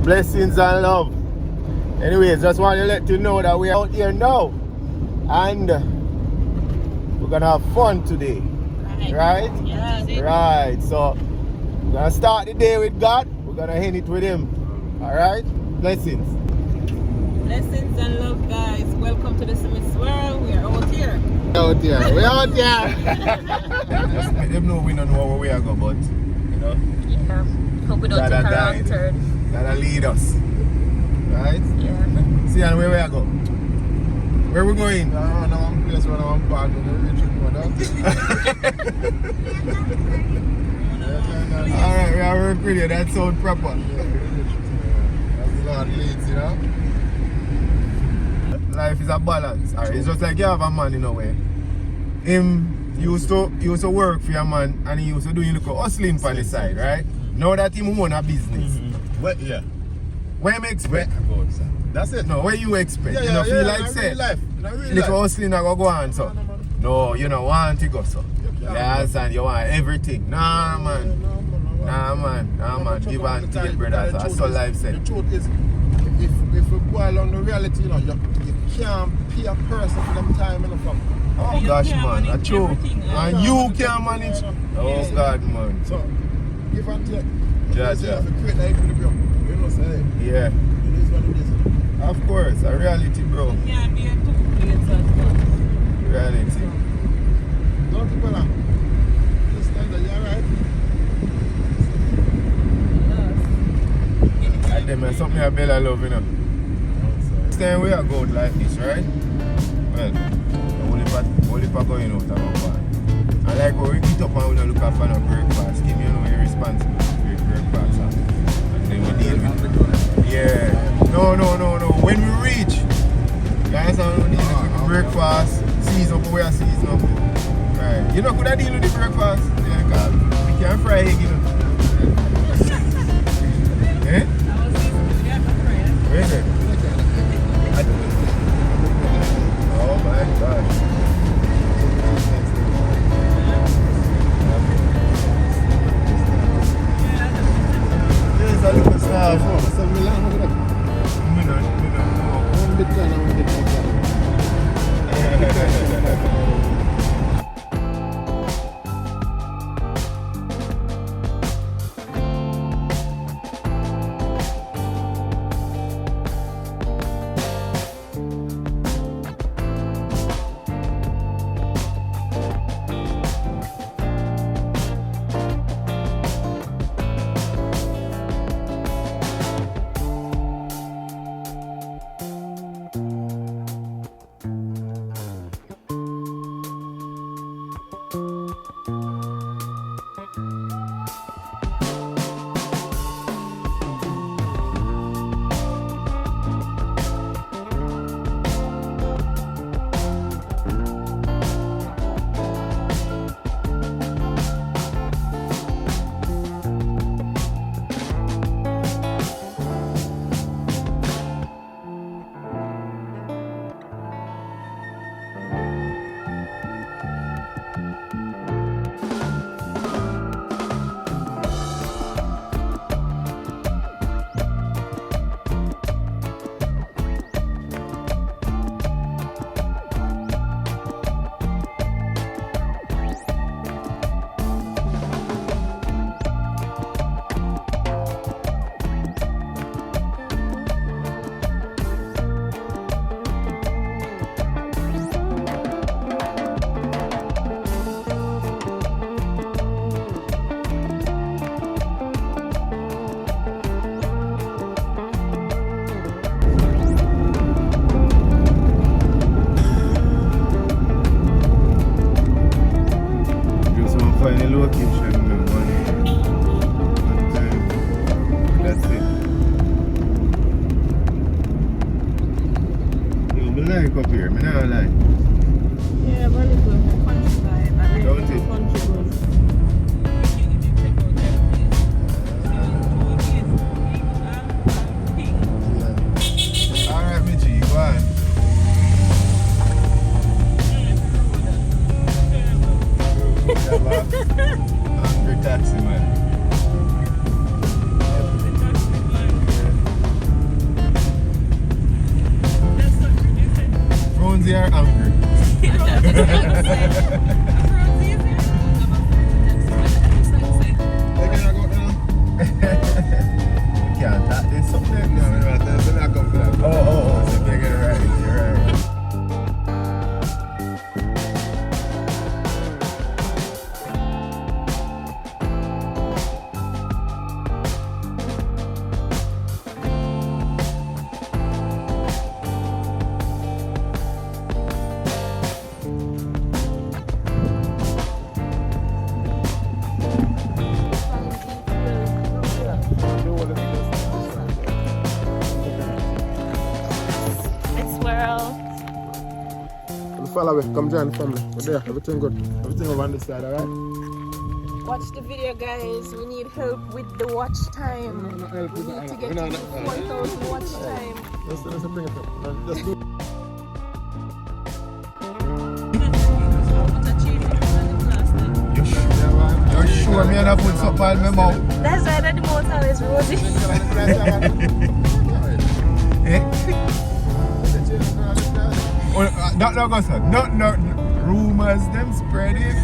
Blessings and love. Anyways, just want to let you know that we're out here now. And we're going to have fun today. Right? Yeah. Right. So, we're going to start the day with God. We're going to end it with Him. Alright? Blessings. Blessings and love, guys. Welcome to the Smith's World. We are out here. We're out here. Just let them know we don't know where we are going, but, you know. Yeah. Hope we don't take a wrong turn. That'll lead us. Right? Yeah. See, and where we are going? Where we going? I don't know one place where I'm part of the retreat. Alright, we are working with you. That sounds proper. Yeah, as the Lord leads, you know. Life is a balance. Alright, it's just like you have a man in a way. Him used to work for your man and he used to do hustling on the side, right? Now that him own a business. What? Yeah. What you expect? That's it. No, what you expect? Yeah, you know, feel like in say, real life. In real little life. hustling I go on so. No, you don't want to go so. You understand? You want everything. Nah man. Give and take, brother. That's all life said. The truth is, if we go along the reality, you know, you can't pay a person for them time in the family. Oh gosh, man, that's true. And you can manage. Oh God, man. So, give and take. Yeah. If you create life for the bro, you know, say, Yeah. it is what it is. Of course, a reality, bro. Yeah, be a two plates as well. Reality. Don't keep on. Just stand there, you alright? And them and something I Bella love, you know. Next time we are going like this, right? Well, only for going out of our bar. I like how we eat up and we don't look after no breakfast. Give me, you know, you're responsible for breakfast. And then we deal with it. Yeah. No. When we reach, you understand, we deal with the breakfast, season up, we are season up. Right. You know, could I deal with the breakfast? Yeah, God. We can't fry egg, you know. Eh? Where is it? Oh my gosh. There's a little star. So, Milan, look at that. We don't know. One bit down and one bit down. Find a location, man. One time. That's it. Yo, me like up here. Me not like. Yeah, but it's good. Country vibe. I really Don't like it? country vibe. Alright, Michi, go on. Hungry taxi man. Frownzy are angry. Can't that. There's something. No, that's not come for that. Oh. So they get it right. You're right. Follow me, come join the family. We're there, everything good. Everything over on this side, alright? Watch the video, guys. We need help with the watch time. No help We with need to that. get to 1,000 watch time. Let's bring it up. Just do You're sure me and I put something on my mouth? That's why the mouth always rosy. No, go sir. No. Rumors, them spreading.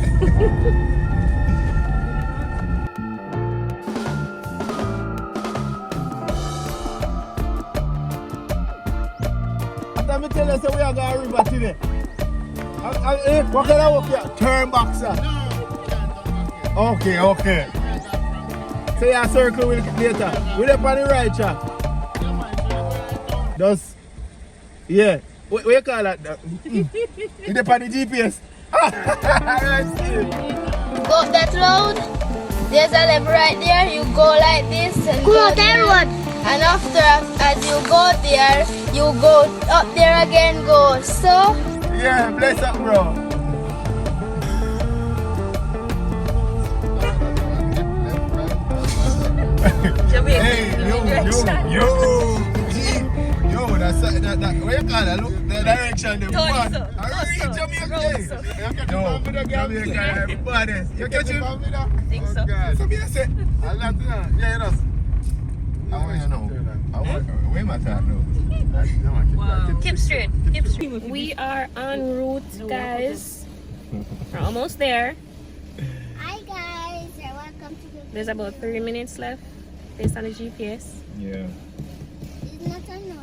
Let me tell you, so we are going to river today. What can I walk here? Turn back, sir. Okay. So you circle with later. We're up on the right track. Just, yeah. What you call that? You're up on the GPS. Go up that road. There's a left right there. You go like this and go that road. And after, as you go there, you go up there again. Go so. Yeah, bless up, bro. Jamaican. Hey, yo, that's that. What you call that? Look, the direction, the Tony, fun. sir. I read Jamaican. No, Jamaican, everybody. You catch him? I think so. So me I say, I love that. Yeah, you know. I know. Where am I at now? Wow. Keep straight. We are en route, guys. We're almost there. Hi guys, welcome to the. There's about 3 minutes left based on the GPS. Yeah. It's not a no.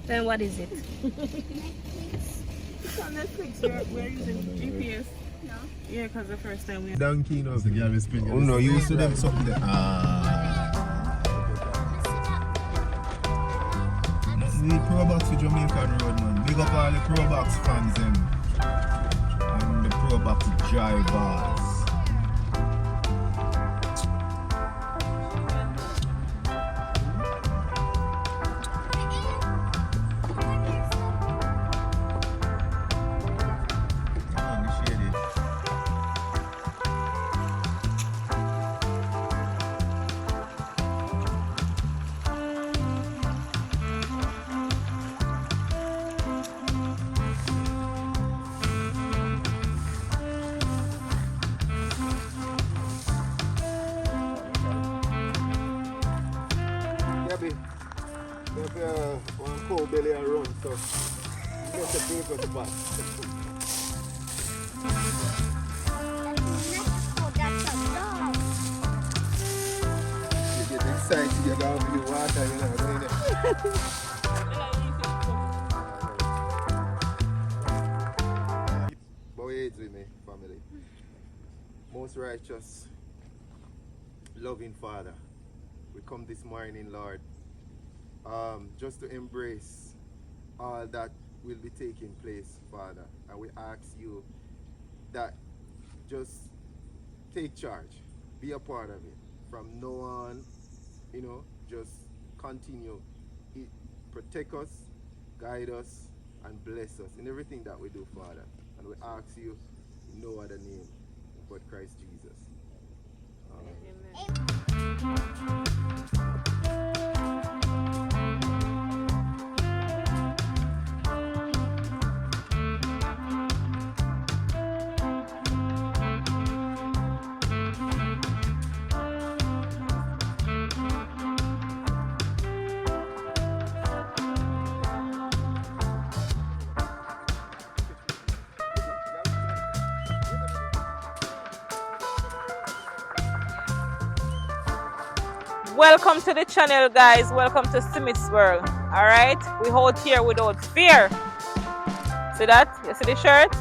Then what is it? Netflix. It's on Netflix. We're using GPS. No. Yeah, because the first time we Donkey knows the girl is speaking. Oh no, you used to them something there. We Pro Box to Jamaican Road, man. Big up all the Pro Box fans and the Pro Box drivers. One cold belly and run, so get the paper to pass. You get excited, you go over the water, you know, doing it. But wait with me, family. Most righteous, loving Father, we come this morning, Lord, just to embrace all that will be taking place, Father. And we ask you that just take charge, be a part of it. From now on, you know, just continue. Protect us, guide us, and bless us in everything that we do, Father. And we ask you in no other name but Christ Jesus. Welcome to the channel, guys. Welcome to Smith's World. Alright? We hold here without fear. See that? You see the shirt?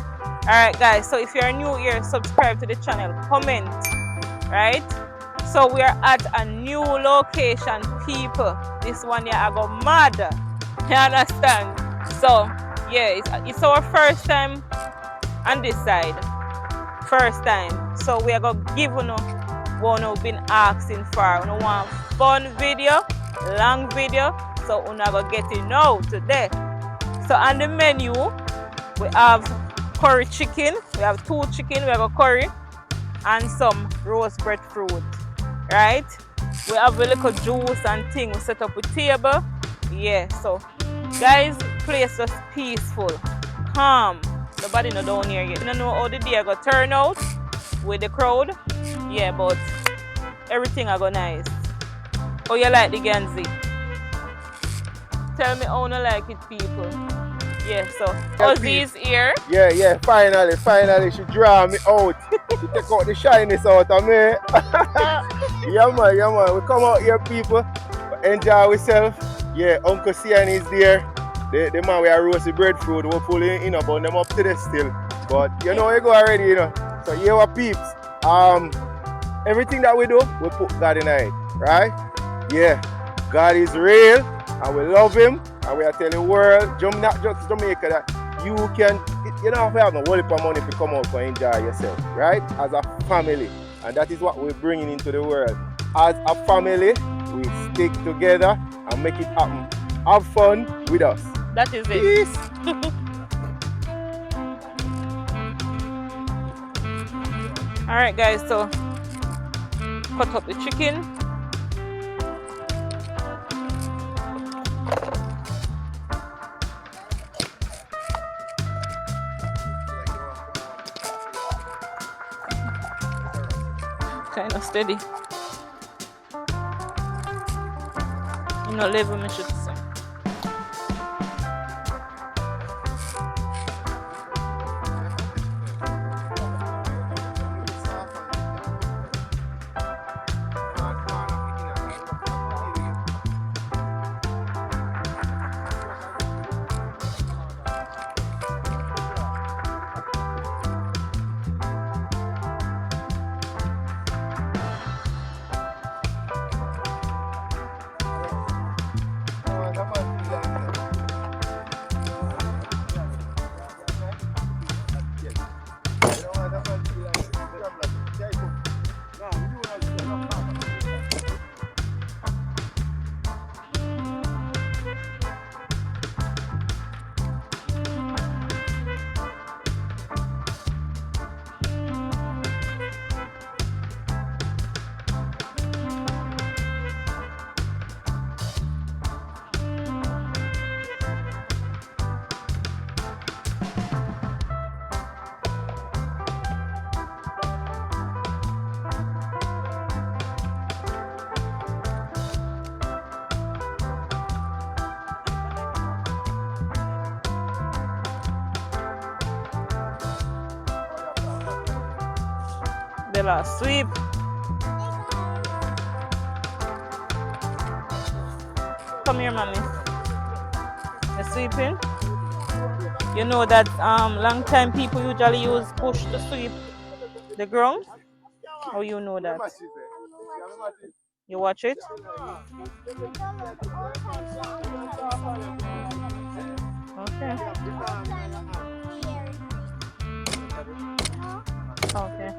Alright, guys. So if you're new here, subscribe to the channel. Comment. Right? So we are at a new location, people. This one here, I go mad. You understand? So, yeah, it's our first time on this side. First time. So we are going to give you what we've been asking for. We want fun video, long video. So we're going to get it now today. So on the menu, we have curry chicken. We have 2 chicken. We have a curry and some roasted breadfruit. Right? We have a little juice and thing. We set up a table. Yeah, so guys, place is peaceful, calm. Nobody no down here yet. You don't know how the day going to turn out with the crowd. Yeah, but everything I go nice. Oh, you like the Ganzi? Tell me how you like it, people. Yeah, so Ozzy's here. Yeah, finally she draw me out. She take out the shyness out of me. yeah man, we come out here, people, enjoy ourselves. Yeah, Uncle Sian is there. The man we are roasted breadfruit, we're pulling in about them up to this still. But you know you go already, you know. So here are peeps. Everything that we do, we put God in it, right? Yeah, God is real and we love him and we are telling the world, not just Jamaica, that you don't have to have no whole heap of money to come out and enjoy yourself, right? As a family. And that is what we're bringing into the world. As a family, we stick together and make it happen. Have fun with us. That is it. Peace. Alright guys, so cut up the chicken. Kind of steady. You know, level me should say. De la sweep. Come here, mommy. The sweeping. You know that long time people usually use push to sweep the ground. How you know that? You watch it? Okay. Okay.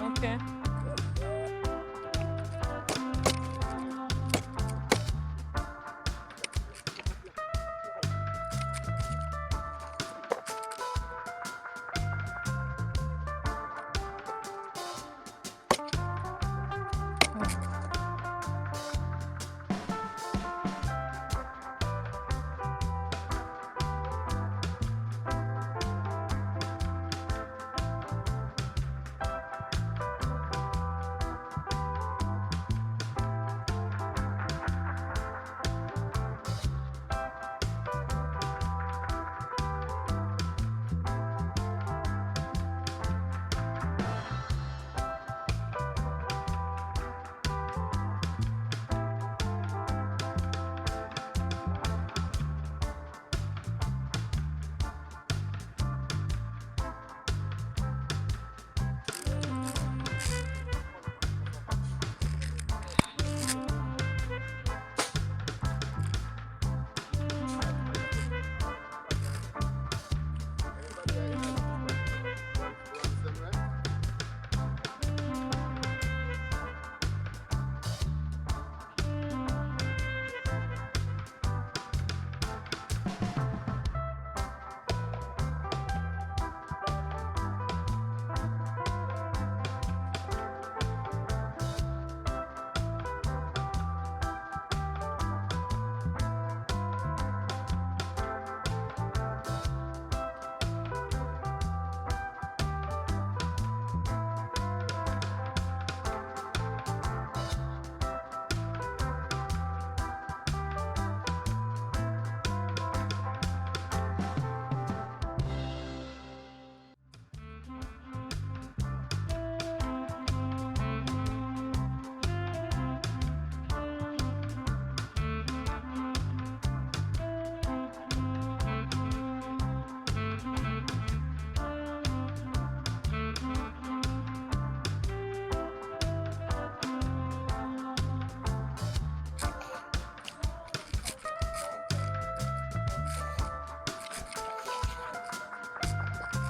Okay.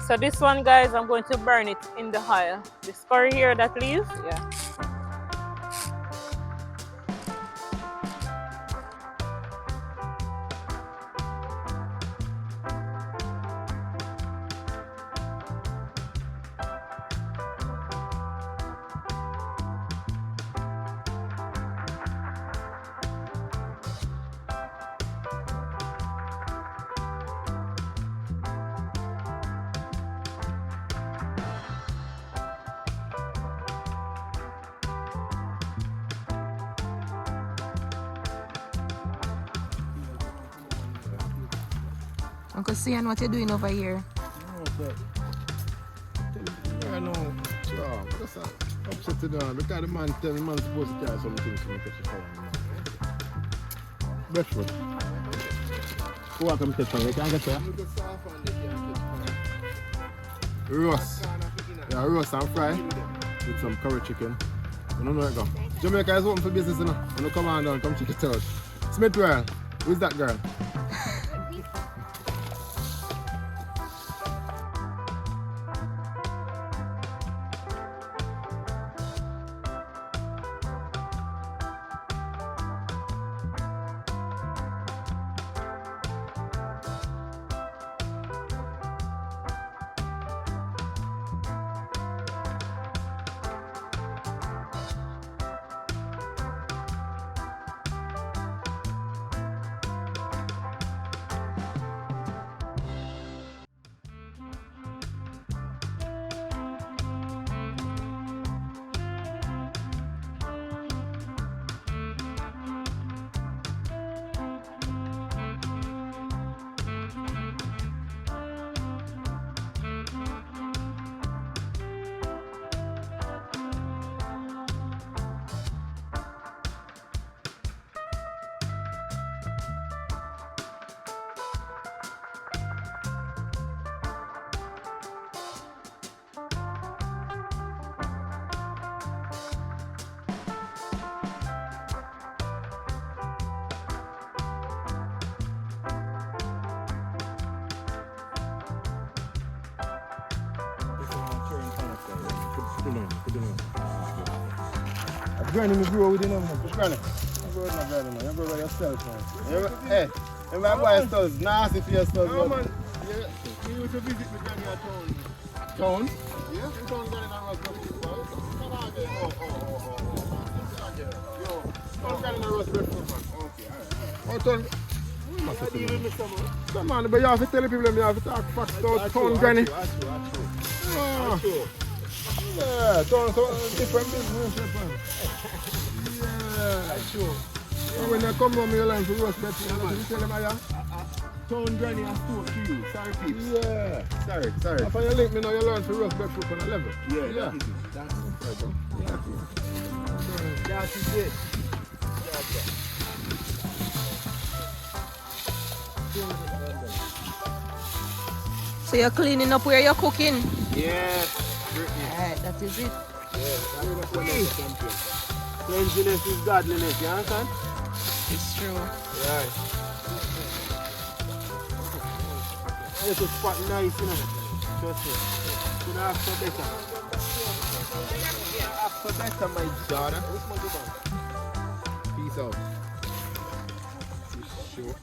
So this one, guys, I'm going to burn it in the oil. This curry here that leaves, yeah. Uncle Sian, what you doing over here? I know, sure. Just upset to them because the man tell me man supposed to carry something to me catch the fire. Breadfruit. Who want to catch fire? You can't get fire? Roast. Yeah, roast and fry with some curry chicken. You don't know where it go. Jamaica is open for business, you know. When you come on down, come check it out. Smithwell, who's that girl? Granny, me grow with you now. Granny, you grow with my granny, man. You grow by yourself, man. Hey, you might buy stuff. Nasty for your stuff. No, man. You used to visit my granny at town. Town? Yeah. You town granny and roast breadfruit. Come on, there. Yo, town granny and roast breadfruit, man. Okay, alright. Oh, town. Come on, but you have to tell the people you have to talk facts about town granny. Yeah, town different business, man. Yeah, sure. So when they come home, you learn to roast breadfruit. You tell them, town granny and store to you. Sorry, peeps. Yeah. Sorry. After you link me now, you learn to roast breadfruit on a level. Yeah. That's it. That is it. So you're cleaning up where you're cooking? Yeah. Alright, that is it. Cleanliness is godliness, you understand? It's true. Right. It's a spot nice, you know. Trust me. Could ask for better. Ask for better, my daughter. Peace out. Sure.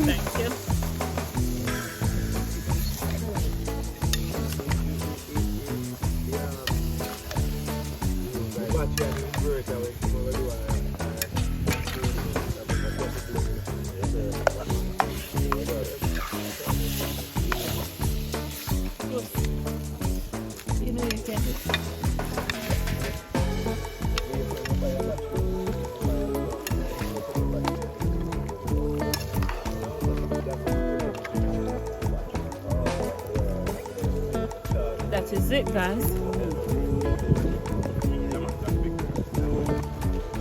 Thank you. You know you can. That is it, guys.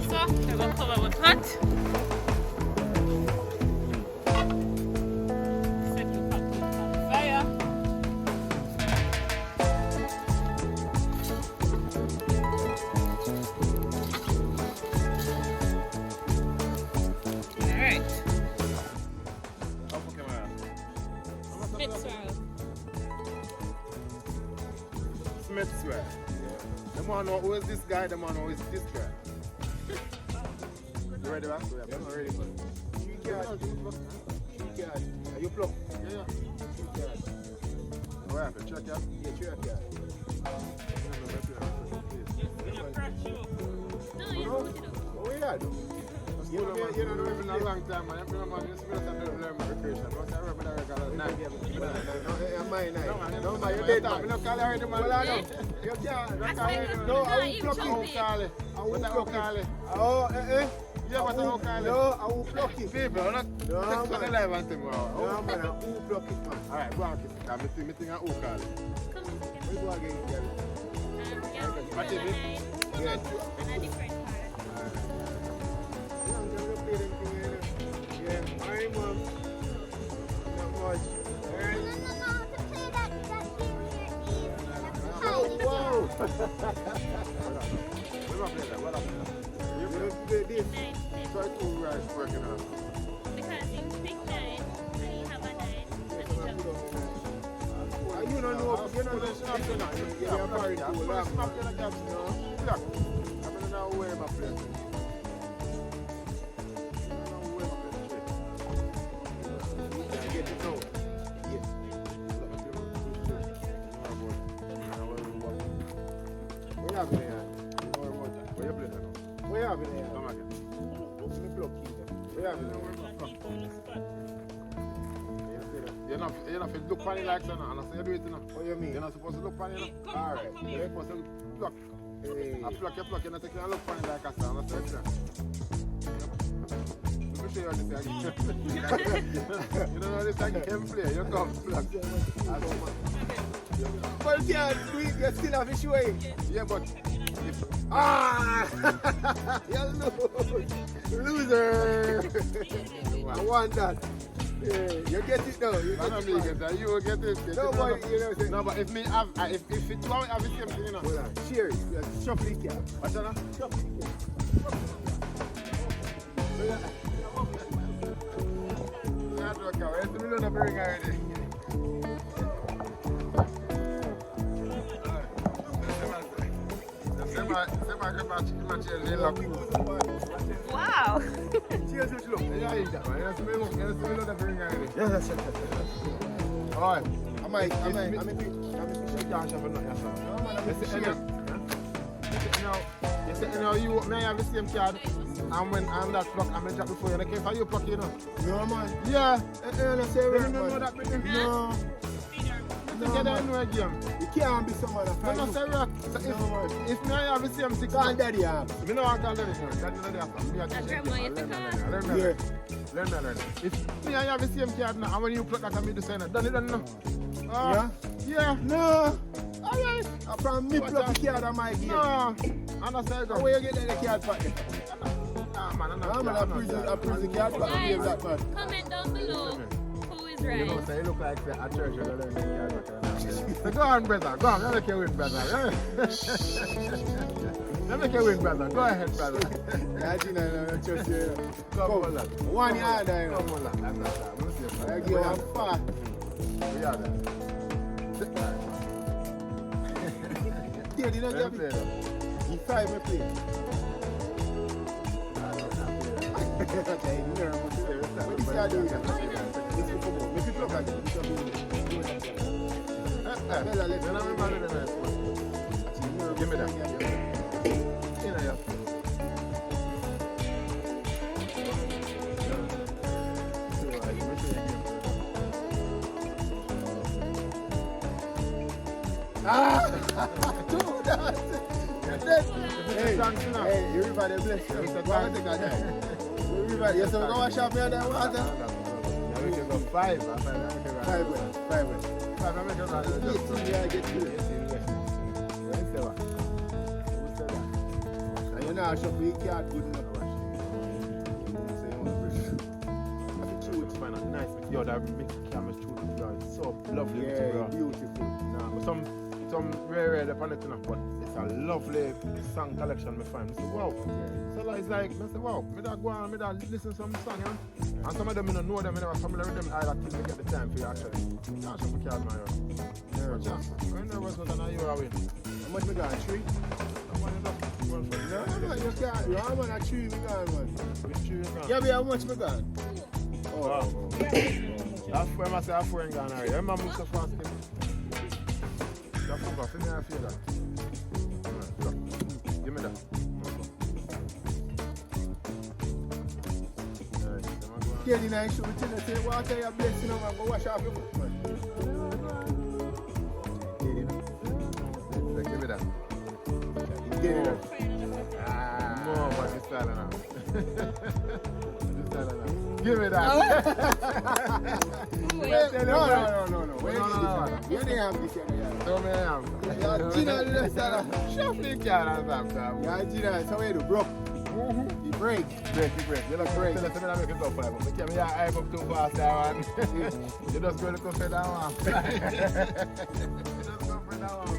So, we're going to cover with hot. Set the pot on fire. Alright. Mix well. Smith's way. The man who is this guy, the man who is this guy. You ready, man? I'm ready, man. Are you pluck? Yeah. What happened? Check out? Yeah, check out. Oh, yeah, you know, in a long time, man. You know, you spend some time learning recreation. What's that rubber that I got? No, you did that. I'm not calling her anymore. Well, I know. You can't. No, I will pluck you. I will pluck you. Oh, yeah, but I will call it. No, I will pluck it. People, I'm not taking on the live and thing. No, man, I will pluck it, man. All right, go on, kiss it. I'm meeting I will call it. We go again, girl. What is it? Yeah. And a different part. Yeah, hi, Mom. Not much. No, to play that game here is Oh, wow! What up? You play this? Try to rice working on. because you pick 9 and you have a 9 and you jump. You don't know, you don't know, you're married to a lot. I'm not aware of my place. Get it out. Yes. What happened there? What you playing now? What happened there? Come again. Let me block you there. What happened there? You're not supposed to look funny like that, and I say you do it now. What do you mean? You're not supposed to look funny now. Alright. You're supposed to pluck. Hey. I pluck, you're not taking a look funny like that, and I say it now. Let me show you this again. You don't know this again play, you come pluck. But yeah, you still have a show. Yeah, but if... You lose. Loser. I want that. Yeah, you get it now. You get it. You will get it. No, but you know. No, but if me have, if it's one, have the same thing, you know. Hold on. Cheers. Shuffle it, yeah. What's that? Shuffle it, yeah. Yeah, look out. It's the middle of the bring already. Wow. Cheers, look. Yeah, that's the middle of the bring already. Yeah, that's it. Alright. I'm you may have the same card, and when I'm that pluck, I'm going to drop before you. And I came for you pluck, you know. No, man. Yeah. You know that, no. You don't know again. You can't be someone that fight. No, say rock. If me have the same thing, call daddy up. Me no want to call daddy. Daddy no there. Learn. If me have the same card now, and when you pluck that, I do say that. Done it, no. Yeah? Yeah. No. Alright. From me pluck the card on my game. No. And I say, where you get the card for? man. I prison cat, but I gave that man. Comment down below who is You know, right. so you look like a church. You learn so go on, brother. Go on. Let me win, brother. Let me win, brother. Go ahead, brother. Yeah, Gina, I trust you. Come on, lad. 1 yard, I know. Come on, lad. That's not that. I give you 5. We are there. Yeah, you know, Let me play that. he 5 me play. Okay, nervous. What this guy doing? This is football. Make people look at it. Bella, let's Then I'm a man in the rest. Give me that. You know, yeah. do that. Hey, everybody bless you. Everybody, you still go wash up here that water? 5. 5 way. And you know, I should be cat good enough. Yo, that mix camera too, it's so lovely. Yeah, bro. beautiful. Nah, but some rare upon it enough, but it's a lovely song collection me find. So wow. So like, it's like, I say wow, me that go on, me that listen to some song, and some of them I don't know them, I never familiar with them either till me get the time for you actually. Can't show me card my own. But yeah, when nervous was an you are win. How much we got? 3? I want it up. One for you. No, you can't. You are man, a 3 we got, man. Which tree you got? Yeah, how much we got? Wow. That's where I say I'm going to already. I'm moving so fast. That's over. Give me a feel that. Give me that. Yeah, the night should be telling you, say, water your blessing, man. Go wash off your foot, man. Give me that. Get it up. More, but this style now. Give me that. No. Where No. you didn't have this yet. Show me I am. Yeah, Gina, do that, Sarah. Show me can and sometimes. Yeah, Gina, so where you broke? You break. Break. You look break. Tell us me that make it up 5. But me I hype up too fast that one. You just go to go for that one. You just go for that one.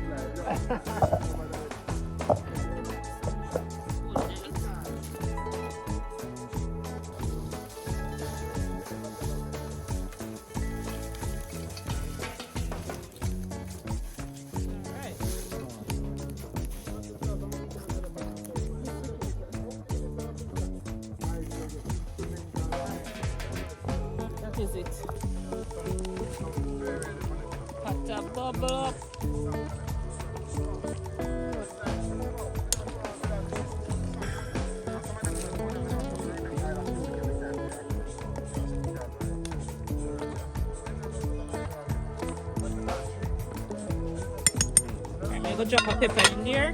That is it. Hot up, bubble up. I'm gonna go drop a pepper in there.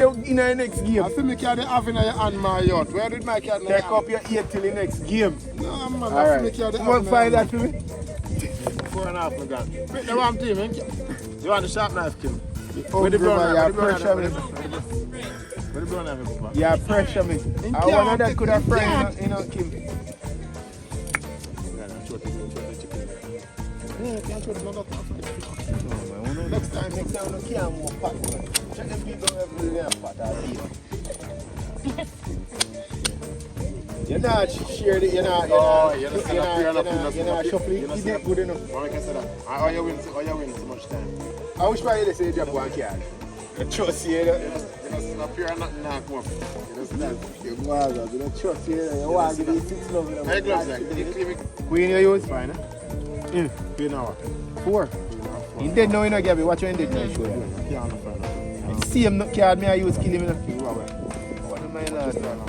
In the next game. I feel me carry have in your hand my yacht. Where did my cat Take up your 8 till the next game. No man, I feel Alright. me carry You want to find that for me? 4.5 me got. Pick the wrong team, ain't you? You want the sharp knife, Kim? Oh, With the brown brother, knife, you pressure me. With the brown knife, Papa. You pressure me. I wonder that could have friend, you know, Kim. Yeah, can't show the chicken. No, Next time you can't move pot. Check them people every day pot or leave. You're not shared it, you're not shuffling. You did good enough. Like I said, how you win so much time? I wish probably they say you drop one card. I trust you, You just appear and nothing now come up. You just stand. You don't trust you, you want to give 6 love. My gloves like, Queen you use? fine, eh? Yeah. 3 an hour. 4. You dead now, you know, Gabby. Watch when dead now, show you. Yeah, no fine. Same card me I use kill him, you know. What am I last one?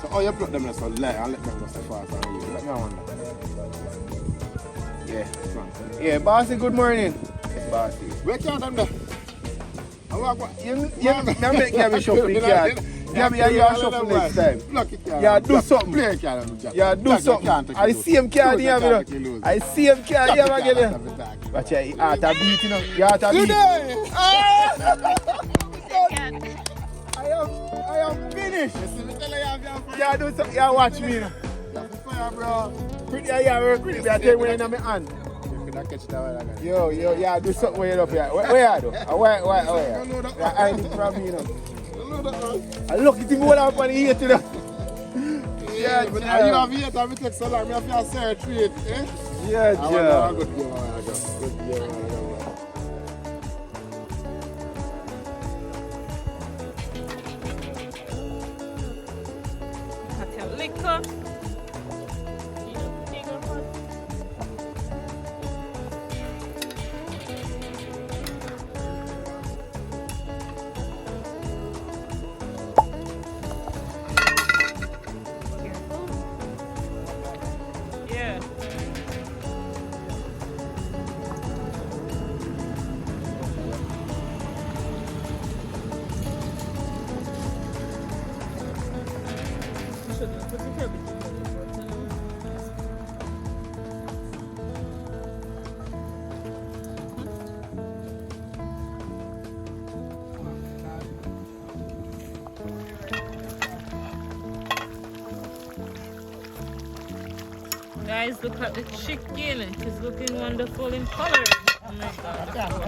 So how you plug them in so light and let them go so fast and you let me wonder. Yeah. Yeah, bossy, good morning. Bossy. Where can them there? You make Gabby shuffle card. Gabby, you are shuffle next time. Yeah, do something. Play card. Yeah, do something. I see him card here, man. I see him card here, man. Watch your heart a beat, you know. Your heart a beat. I am finished. Yeah, do something. Yeah, watch me, you know. Pretty, yeah, work with it. I tell you when I'm in my hand. Yo, yeah, do something with it up here. Where are you? Where? Yeah, I need from me, you know. I look at him what I'm on here today. Yeah, but you have here, that will take so long. I have to search for it, eh? Yeah, yeah. Good game. Got your liquor. Yeah. Guys, look at the chicken. It's looking wonderful in color. Oh my God.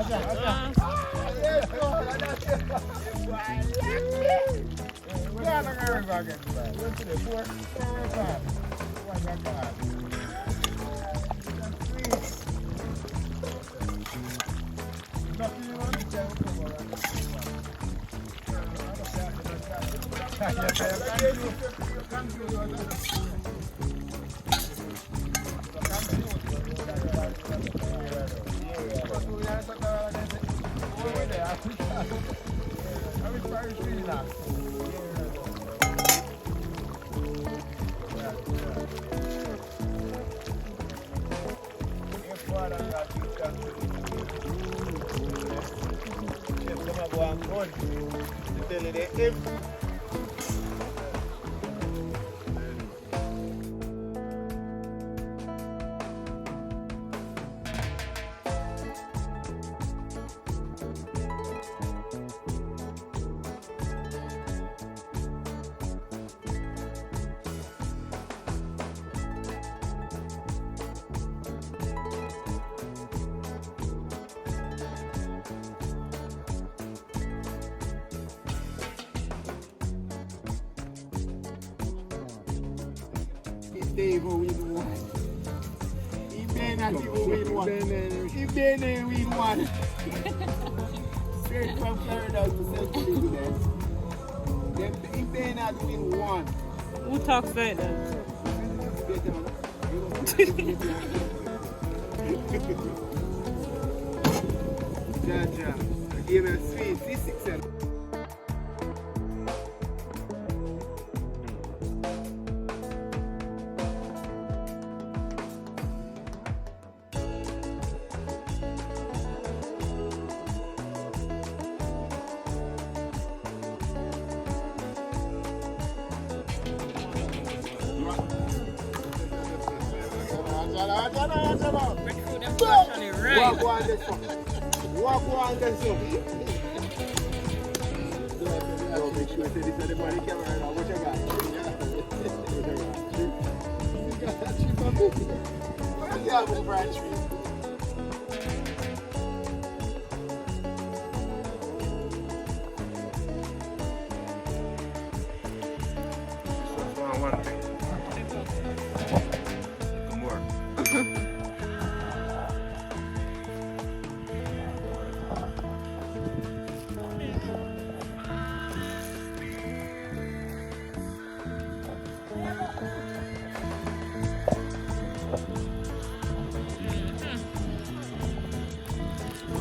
They go win one. If they not even win one. If they not win one. Straight from Florida to St. Elizabeth. If they not win one. Who talks like that? Jaja. Give me a sweet. This 6 Walk on this one. make sure that this is the body camera now. What you got? You got that tree for me? What do you have over a tree? One thing. Come more.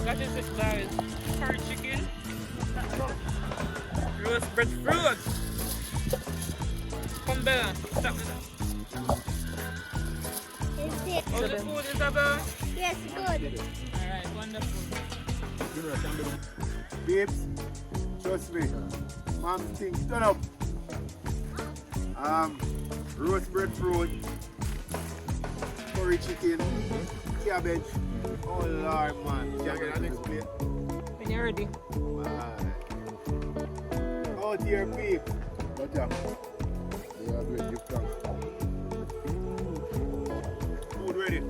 What is it, guys? Curry chicken, roast breadfruit. Come better. Stop with that. How's the food, Isabel? Yes, good. Alright, wonderful. Babes, trust me. Mom thing, turn up. Roast breadfruit, curry chicken, cabbage. Oh Lord, man. Can I get an next plate? When you're ready. Man. Oh dear babe. But yeah. You are doing gift thanks. Food ready.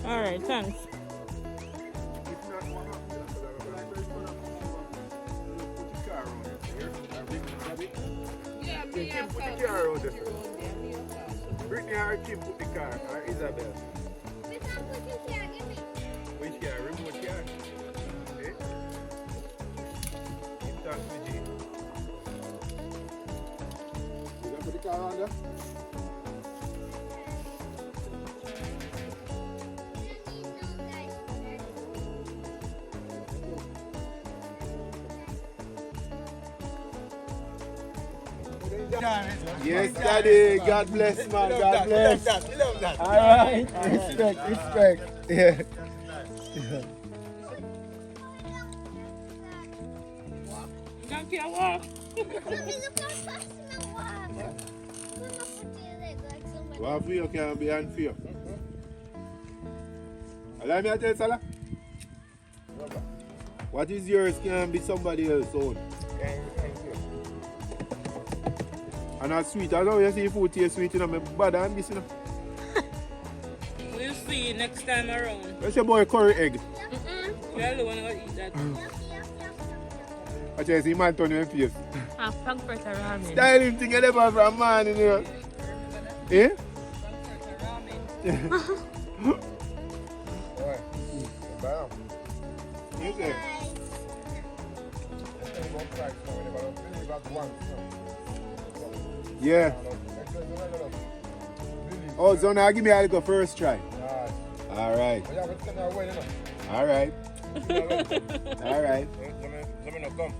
Alright, thanks. Kim put the car around there. Brittany or Kim put the car, or Isabel. Which car? Remote car? Eh? Kim talk to G. You gonna put the car on there? Yes, Daddy. God bless, man. God bless. Love that. All right. Respect. Yeah. Don't care what. What for you can be unfair? Allow me to tell you, Salah. What is yours can be somebody else's own. And that's sweet. I know you see food taste sweet, you know, I'm bad than this, you know. We'll see next time around. Where's your boy curry egg? You're the one who eat that. I tell you, see man turn your face. Frankfurter ramen. Style him thing you never from man, you know. Eh? Alright. Bam. You say? Yeah. Oh, so now give me a little first try. All right. All right. All right. Let me know, come.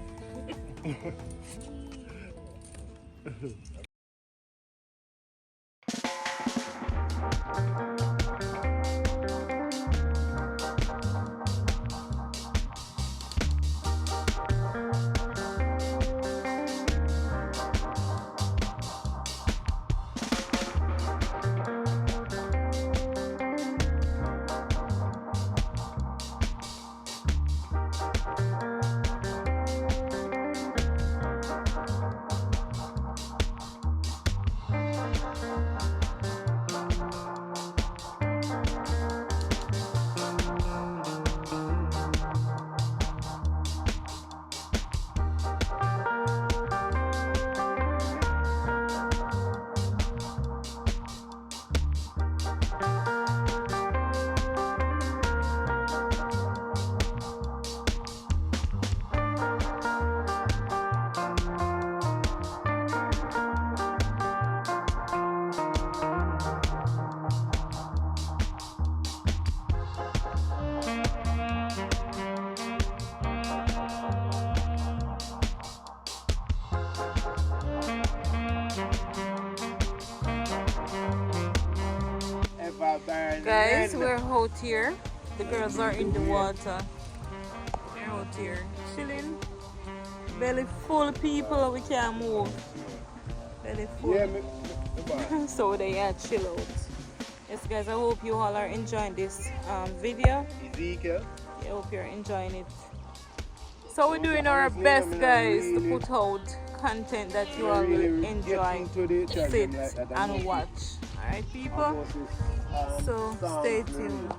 Guys, we're out here. The girls are in the water. We're out here chilling. Belly full people, we can't move. Belly full. Yeah, So they are chill out. Yes guys, I hope you all are enjoying this video. Ezekiel. I hope you're enjoying it. So we're doing our best guys to put out content that you all will enjoy, sit and watch. Alright people? So stay tuned.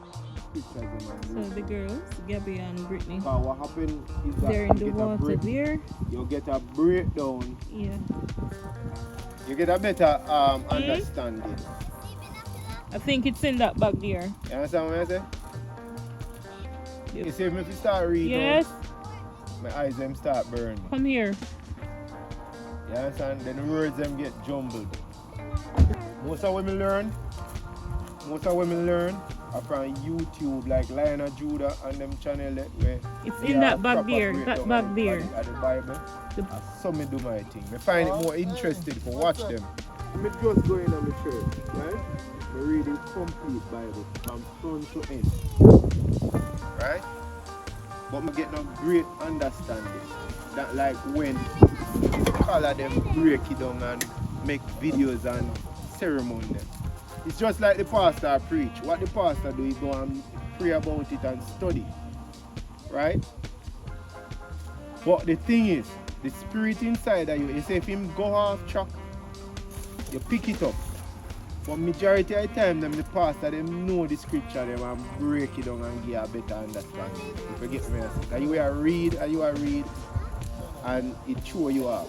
So the girls, Gabby and Brittany, What happened is that they're in the water there. you get a breakdown. Yeah. You get a better understanding. I think it's in that bag there. You understand what I say? Yep. You see if I start reading, Yes. my eyes them start burning. Come here. You understand? Then the words them get jumbled. Most of women learn are from YouTube, like Lionel Judah and them channel that where It's they in that have bag proper there. breakdown That bag of there. the Bible. So me do my thing. I find it more interesting to watch them. Me just go in on the church, right? Me read the complete Bible from front to end. Right? But me get no great understanding. That like when all of them break it down and make videos and ceremony them. It's just like the pastor preach. What the pastor do is go and pray about it and study. Right? But the thing is, the spirit inside of you say if him go off track, you pick it up. But majority of the time, them the pastor, them know the scripture, them and break it down and give a better understanding. If you get me, you are read and it show you up.